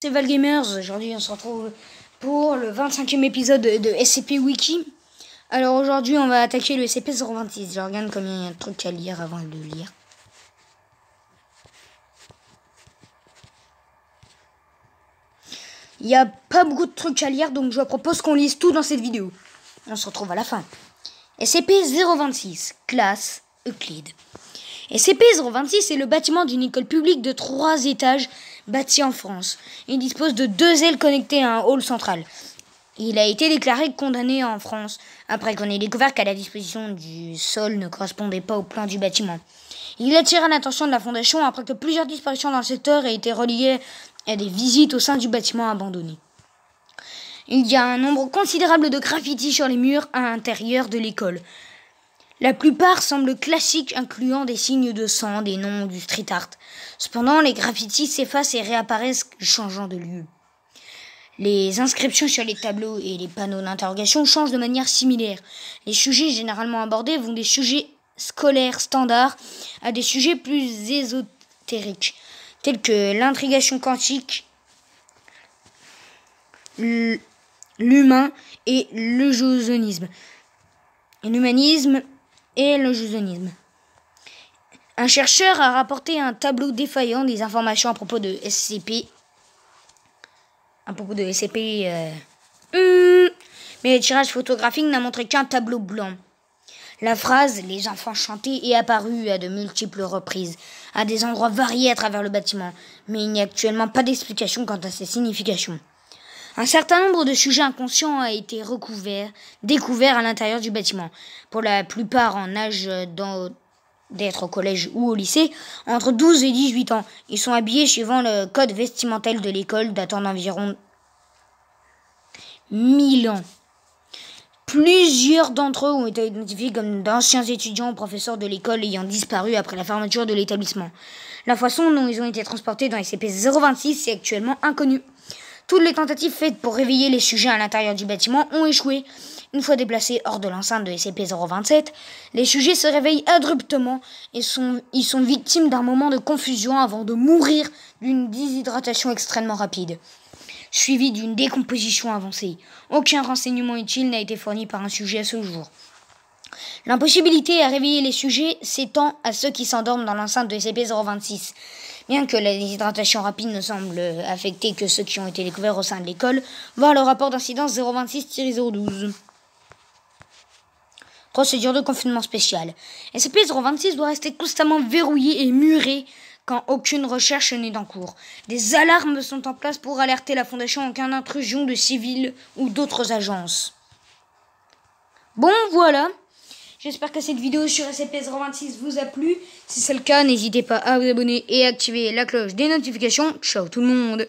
C'est Valgamers, aujourd'hui on se retrouve pour le 25e épisode de SCP Wiki. Alors aujourd'hui on va attaquer le SCP-026. Je regarde combien il y a de trucs à lire avant de le lire. Il n'y a pas beaucoup de trucs à lire, donc je propose qu'on lise tout dans cette vidéo. On se retrouve à la fin. SCP-026, classe Euclide. SCP-026 est le bâtiment d'une école publique de 3 étages bâti en France. Il dispose de 2 ailes connectées à un hall central. Il a été déclaré condamné en France après qu'on ait découvert qu'à la disposition du sol ne correspondait pas au plan du bâtiment. Il attira l'attention de la Fondation après que plusieurs disparitions dans le secteur aient été reliées à des visites au sein du bâtiment abandonné. Il y a un nombre considérable de graffitis sur les murs à l'intérieur de l'école. La plupart semblent classiques, incluant des signes de sang, des noms du street art. Cependant, les graffitis s'effacent et réapparaissent changeant de lieu. Les inscriptions sur les tableaux et les panneaux d'interrogation changent de manière similaire. Les sujets généralement abordés vont des sujets scolaires standards à des sujets plus ésotériques, tels que l'intrigation quantique, l'humain et le jeunisme. L'humanisme et le jeunisme. Un chercheur a rapporté un tableau défaillant des informations à propos de SCP. Mais le tirage photographique n'a montré qu'un tableau blanc. La phrase « Les enfants chantaient » est apparue à de multiples reprises, à des endroits variés à travers le bâtiment, mais il n'y a actuellement pas d'explication quant à ses significations. Un certain nombre de sujets inconscients a été découverts à l'intérieur du bâtiment, pour la plupart en âge d'être au collège ou au lycée, entre 12 et 18 ans. Ils sont habillés suivant le code vestimentaire de l'école datant d'environ 1000 ans. Plusieurs d'entre eux ont été identifiés comme d'anciens étudiants ou professeurs de l'école ayant disparu après la fermeture de l'établissement. La façon dont ils ont été transportés dans SCP-026 est actuellement inconnue. Toutes les tentatives faites pour réveiller les sujets à l'intérieur du bâtiment ont échoué. Une fois déplacés hors de l'enceinte de SCP-027, les sujets se réveillent abruptement et ils sont victimes d'un moment de confusion avant de mourir d'une déshydratation extrêmement rapide, suivie d'une décomposition avancée. Aucun renseignement utile n'a été fourni par un sujet à ce jour. L'impossibilité à réveiller les sujets s'étend à ceux qui s'endorment dans l'enceinte de SCP-026. Bien que la déshydratation rapide ne semble affecter que ceux qui ont été découverts au sein de l'école, voir le rapport d'incidence 026-012. Procédure de confinement spécial. SCP-026 doit rester constamment verrouillé et muré quand aucune recherche n'est en cours. Des alarmes sont en place pour alerter la Fondation en cas d'intrusion de civils ou d'autres agences. Bon, voilà. J'espère que cette vidéo sur SCP-026 vous a plu. Si c'est le cas, n'hésitez pas à vous abonner et à activer la cloche des notifications. Ciao tout le monde!